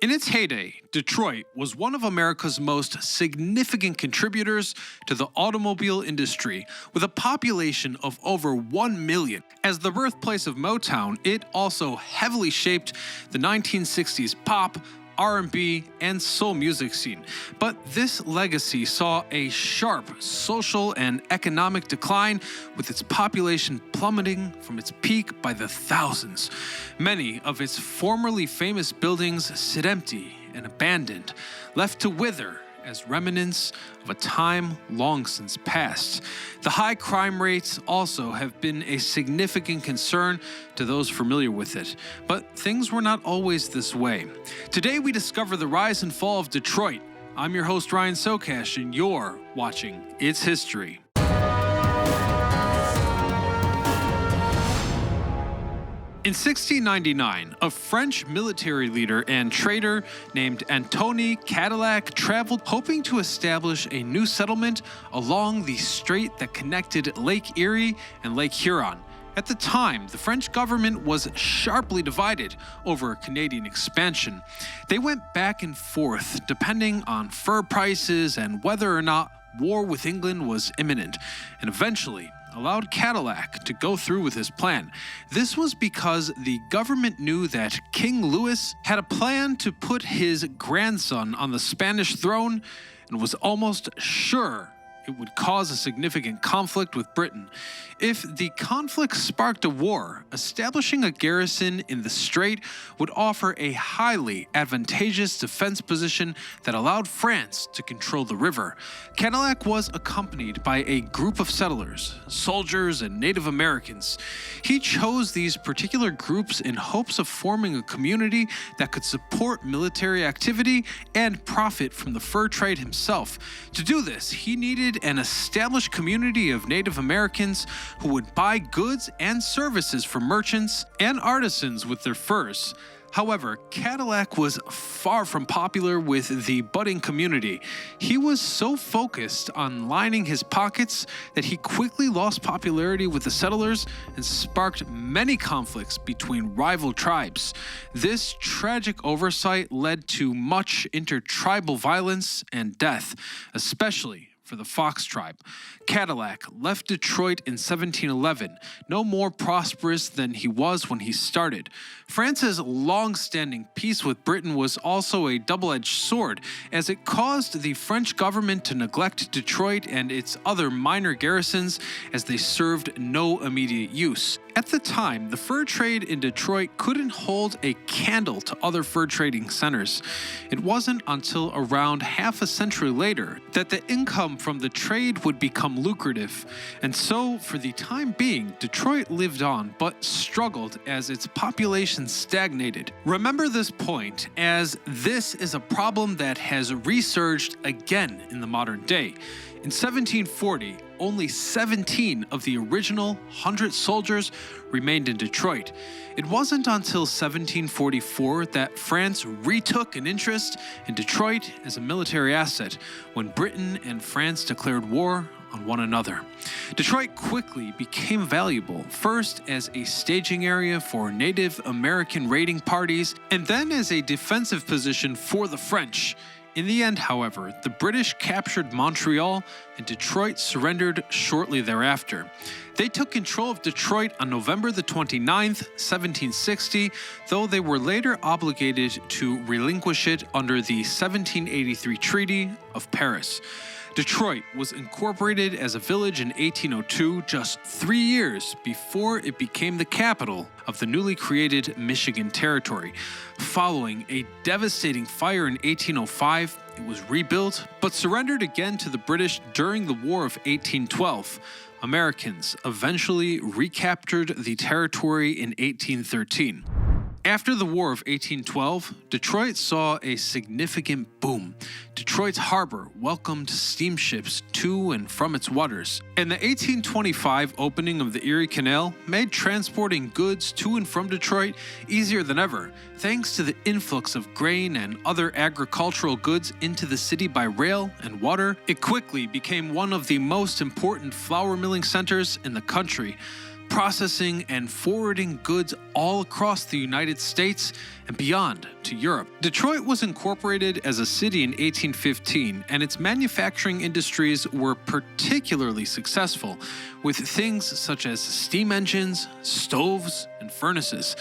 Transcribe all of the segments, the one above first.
In its heyday, Detroit was one of America's most significant contributors to the automobile industry, with a population of over 1 million. As the birthplace of Motown, it also heavily shaped the 1960s pop, R&B, and soul music scene. But this legacy saw a sharp social and economic decline, with its population plummeting from its peak by the thousands. Many of its formerly famous buildings sit empty and abandoned, left to wither as remnants of a time long since past. The high crime rates also have been a significant concern to those familiar with it, but things were not always this way. Today we discover the rise and fall of Detroit. I'm your host Ryan Socash, and you're watching It's History. In 1699, a French military leader and trader named Antoine Cadillac traveled hoping to establish a new settlement along the strait that connected Lake Erie and Lake Huron. At the time, the French government was sharply divided over Canadian expansion. They went back and forth depending on fur prices and whether or not war with England was imminent, and eventually allowed Cadillac to go through with his plan. This was because the government knew that King Louis had a plan to put his grandson on the Spanish throne and was almost sure it would cause a significant conflict with Britain. If the conflict sparked a war, establishing a garrison in the strait would offer a highly advantageous defense position that allowed France to control the river. Cadillac was accompanied by a group of settlers, soldiers, and Native Americans. He chose these particular groups in hopes of forming a community that could support military activity and profit from the fur trade himself. To do this, he needed an established community of Native Americans who would buy goods and services from merchants and artisans with their furs. However, Cadillac was far from popular with the budding community. He was so focused on lining his pockets that he quickly lost popularity with the settlers and sparked many conflicts between rival tribes. This tragic oversight led to much intertribal violence and death, especially for the Fox tribe. Cadillac left Detroit in 1711, no more prosperous than he was when he started. France's long-standing peace with Britain was also a double-edged sword, as it caused the French government to neglect Detroit and its other minor garrisons as they served no immediate use. At the time, the fur trade in Detroit couldn't hold a candle to other fur trading centers. It wasn't until around half a century later that the income from the trade would become lucrative. And so, for the time being, Detroit lived on, but struggled as its population stagnated. Remember this point, as this is a problem that has resurged again in the modern day. In 1740, only 17 of the original 100 soldiers remained in Detroit. It wasn't until 1744 that France retook an interest in Detroit as a military asset, when Britain and France declared war on one another. Detroit quickly became valuable, first as a staging area for Native American raiding parties, and then as a defensive position for the French. In the end, however, the British captured Montreal, and Detroit surrendered shortly thereafter. They took control of Detroit on November the 29th, 1760, though they were later obligated to relinquish it under the 1783 Treaty of Paris. Detroit was incorporated as a village in 1802, just 3 years before it became the capital of the newly created Michigan Territory. Following a devastating fire in 1805, it was rebuilt, but surrendered again to the British during the War of 1812. Americans eventually recaptured the territory in 1813. After the War of 1812, Detroit saw a significant boom. Detroit's harbor welcomed steamships to and from its waters, and the 1825 opening of the Erie Canal made transporting goods to and from Detroit easier than ever, thanks to the influx of grain and other agricultural goods into the city by rail and water. It quickly became one of the most important flour milling centers in the country. processing and forwarding goods all across the United States and beyond to Europe. Detroit was incorporated as a city in 1815, and its manufacturing industries were particularly successful, with things such as steam engines, stoves, and furnaces.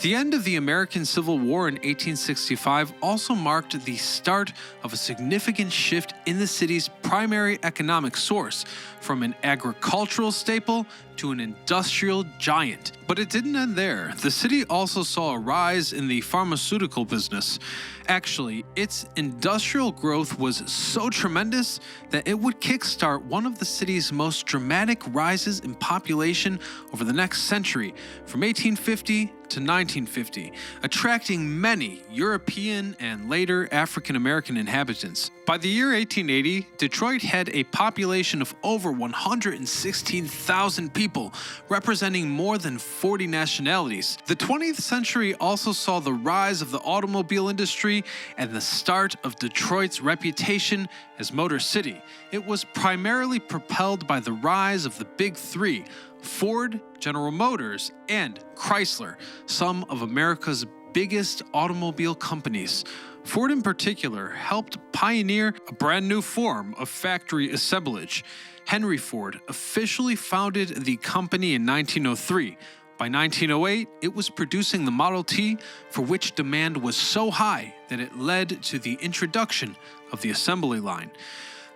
The end of the American Civil War in 1865 also marked the start of a significant shift in the city's primary economic source, from an agricultural staple to an industrial giant. But it didn't end there. The city also saw a rise in the pharmaceutical business. Actually, its industrial growth was so tremendous that it would kickstart one of the city's most dramatic rises in population over the next century, from 1850 to 1950, attracting many European and later African American inhabitants. By the year 1880, Detroit had a population of over 116,000 people, representing more than 40 nationalities. The 20th century also saw the rise of the automobile industry and the start of Detroit's reputation as Motor City. It was primarily propelled by the rise of the Big Three: Ford, General Motors, and Chrysler, some of America's biggest automobile companies. Ford in particular helped pioneer a brand new form of factory assemblage. Henry Ford officially founded the company in 1903. By 1908, it was producing the Model T, for which demand was so high that it led to the introduction of the assembly line.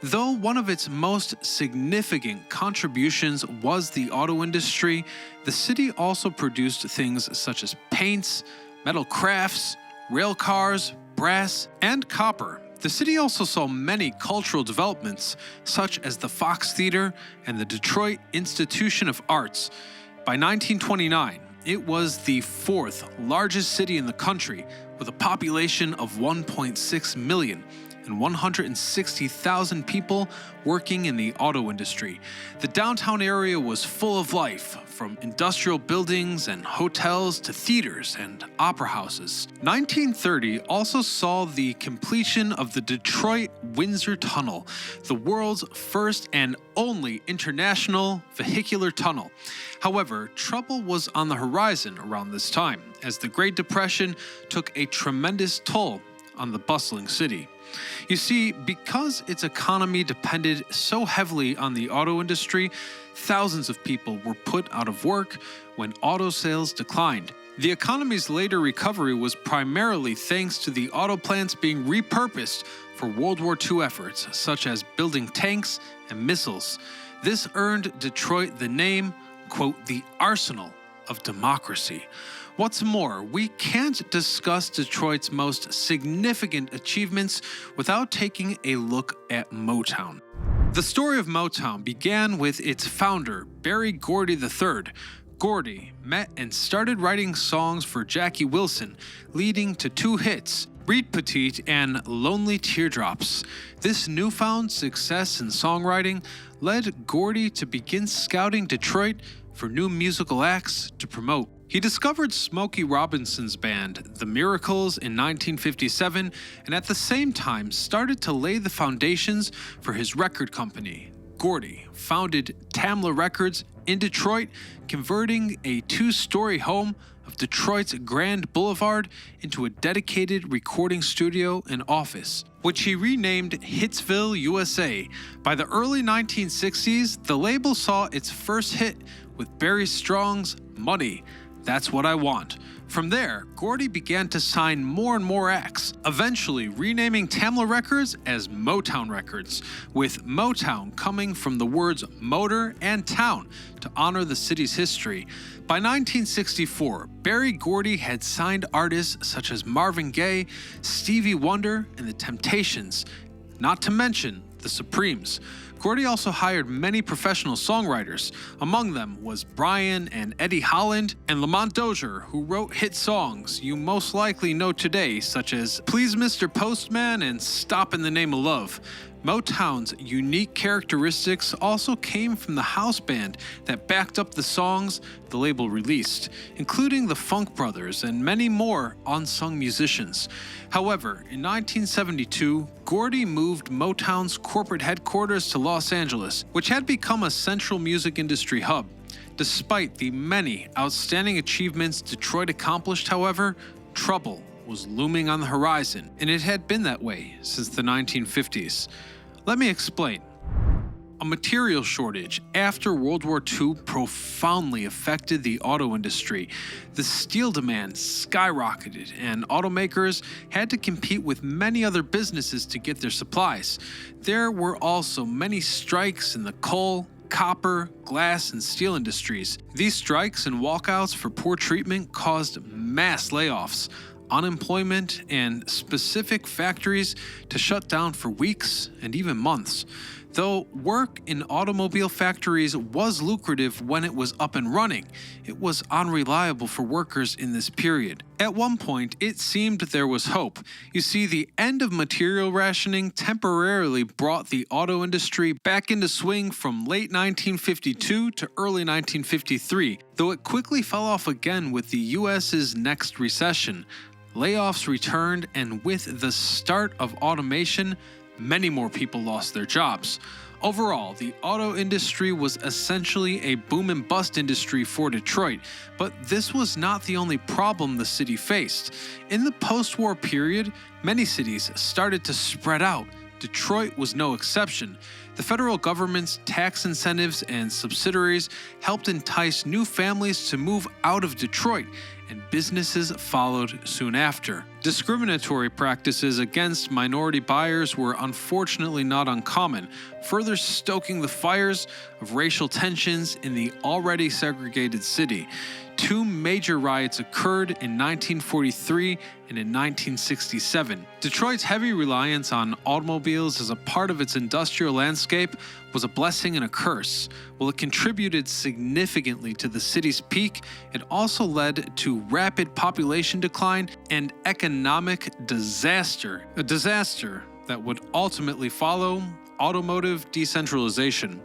Though one of its most significant contributions was the auto industry, the city also produced things such as paints, metal crafts, rail cars, brass, and copper. The city also saw many cultural developments, such as the Fox Theater and the Detroit Institution of Arts. By 1929, it was the fourth largest city in the country, with a population of 1.6 million. And 160,000 people working in the auto industry. The downtown area was full of life, from industrial buildings and hotels to theaters and opera houses. 1930 also saw the completion of the Detroit-Windsor Tunnel, the world's first and only international vehicular tunnel. However, trouble was on the horizon around this time, as the Great Depression took a tremendous toll on the bustling city. You see, because its economy depended so heavily on the auto industry, thousands of people were put out of work when auto sales declined. The economy's later recovery was primarily thanks to the auto plants being repurposed for World War II efforts, such as building tanks and missiles. This earned Detroit the name, quote, the arsenal of democracy. What's more, we can't discuss Detroit's most significant achievements without taking a look at Motown. The story of Motown began with its founder, Berry Gordy III. Gordy met and started writing songs for Jackie Wilson, leading to two hits, Reed Petite and Lonely Teardrops. This newfound success in songwriting led Gordy to begin scouting Detroit for new musical acts to promote. He discovered Smokey Robinson's band, The Miracles, in 1957, and at the same time started to lay the foundations for his record company. Gordy founded Tamla Records in Detroit, converting a two-story home of Detroit's Grand Boulevard into a dedicated recording studio and office, which he renamed Hitsville, USA. By the early 1960s, the label saw its first hit with Barry Strong's Money, That's What I Want. From there, Gordy began to sign more and more acts, eventually renaming Tamla Records as Motown Records, with Motown coming from the words motor and town to honor the city's history. By 1964, Berry Gordy had signed artists such as Marvin Gaye, Stevie Wonder, and The Temptations, not to mention the Supremes. Gordy also hired many professional songwriters. Among them was Brian and Eddie Holland and Lamont Dozier, who wrote hit songs you most likely know today, such as Please Mr. Postman and Stop in the Name of Love. Motown's unique characteristics also came from the house band that backed up the songs the label released, including the Funk Brothers and many more unsung musicians. However, in 1972, Gordy moved Motown's corporate headquarters to Los Angeles, which had become a central music industry hub. Despite the many outstanding achievements Detroit accomplished, however, trouble was looming on the horizon, and it had been that way since the 1950s. Let me explain. A material shortage after World War II profoundly affected the auto industry. The steel demand skyrocketed, and automakers had to compete with many other businesses to get their supplies. There were also many strikes in the coal, copper, glass, and steel industries. These strikes and walkouts for poor treatment caused mass layoffs, unemployment, and specific factories to shut down for weeks and even months. Though work in automobile factories was lucrative when it was up and running, it was unreliable for workers in this period. At one point, it seemed there was hope. You see, the end of material rationing temporarily brought the auto industry back into swing from late 1952 to early 1953, though it quickly fell off again with the US's next recession. Layoffs returned, and with the start of automation, many more people lost their jobs. Overall, the auto industry was essentially a boom and bust industry for Detroit, but this was not the only problem the city faced. In the post-war period, many cities started to spread out. Detroit was no exception. The federal government's tax incentives and subsidies helped entice new families to move out of Detroit, and businesses followed soon after. Discriminatory practices against minority buyers were unfortunately not uncommon, further stoking the fires of racial tensions in the already segregated city. Two major riots occurred in 1943 and in 1967. Detroit's heavy reliance on automobiles as a part of its industrial landscape was a blessing and a curse. While it contributed significantly to the city's peak, it also led to rapid population decline and economic disaster, a disaster that would ultimately follow automotive decentralization.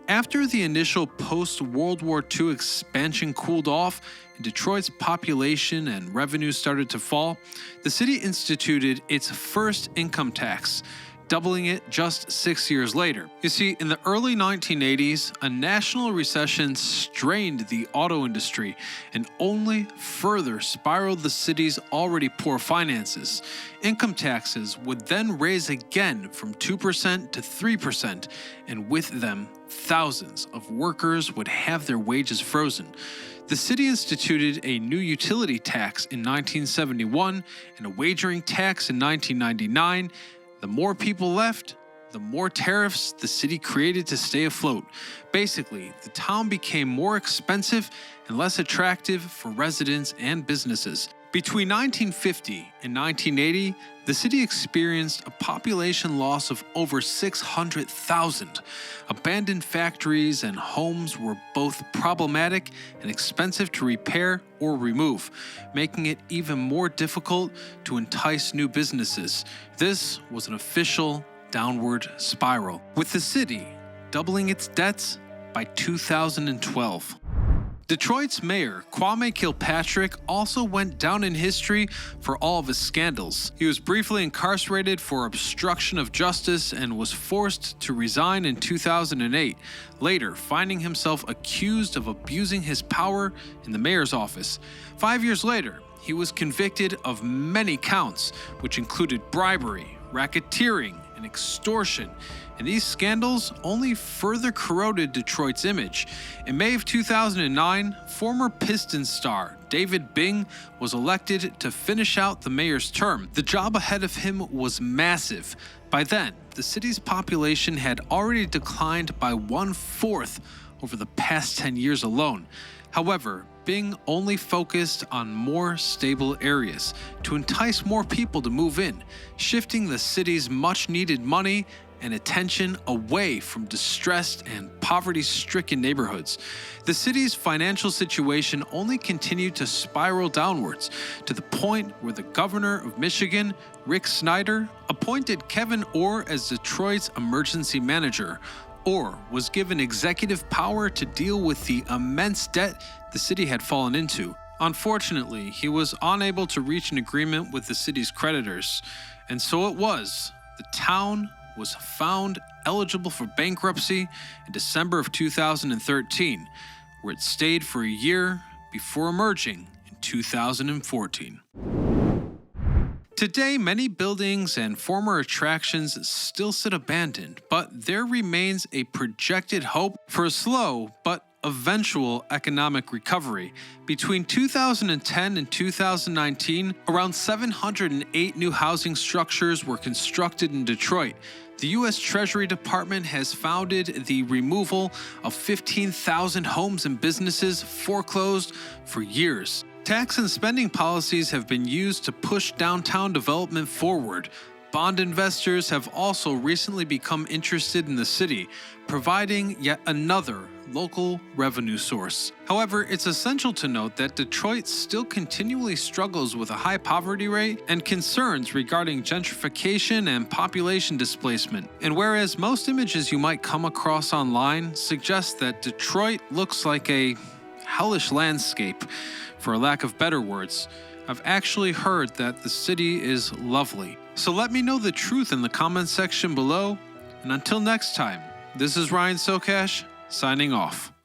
After the initial post-World War II expansion cooled off and Detroit's population and revenue started to fall, the city instituted its first income tax, doubling it just 6 years later. You see, in the early 1980s, a national recession strained the auto industry and only further spiraled the city's already poor finances. Income taxes would then raise again from 2% to 3%, and with them, thousands of workers would have their wages frozen. The city instituted a new utility tax in 1971 and a wagering tax in 1999. The more people left, the more tariffs the city created to stay afloat. Basically, the town became more expensive and less attractive for residents and businesses. Between 1950 and 1980, the city experienced a population loss of over 600,000. Abandoned factories and homes were both problematic and expensive to repair or remove, making it even more difficult to entice new businesses. This was an official downward spiral, with the city doubling its debts by 2012. Detroit's mayor, Kwame Kilpatrick, also went down in history for all of his scandals. He was briefly incarcerated for obstruction of justice and was forced to resign in 2008, later finding himself accused of abusing his power in the mayor's office. 5 years later, he was convicted of many counts, which included bribery, racketeering, and extortion, and these scandals only further corroded Detroit's image. In May of 2009, former Pistons star David Bing was elected to finish out the mayor's term. The job ahead of him was massive. By then, the city's population had already declined by 1/4 over the past 10 years alone. However, Bing only focused on more stable areas to entice more people to move in, shifting the city's much-needed money and attention away from distressed and poverty-stricken neighborhoods. The city's financial situation only continued to spiral downwards, to the point where the governor of Michigan, Rick Snyder, appointed Kevin Orr as Detroit's emergency manager. Orr was given executive power to deal with the immense debt the city had fallen into. Unfortunately, he was unable to reach an agreement with the city's creditors, and so it was. The town was found eligible for bankruptcy in December of 2013. where it stayed for a year before emerging in 2014. Today, many buildings and former attractions still sit abandoned, but there remains a projected hope for a slow but eventual economic recovery. Between 2010 and 2019, around 708 new housing structures were constructed in Detroit. The U.S. Treasury Department has founded the removal of 15,000 homes and businesses foreclosed for years. Tax and spending policies have been used to push downtown development forward. Bond investors have also recently become interested in the city, providing yet another local revenue source. However, it's essential to note that Detroit still continually struggles with a high poverty rate and concerns regarding gentrification and population displacement. And whereas most images you might come across online suggest that Detroit looks like a hellish landscape, for a lack of better words, I've actually heard that the city is lovely. So let me know the truth in the comments section below. And until next time, this is Ryan Socash, signing off.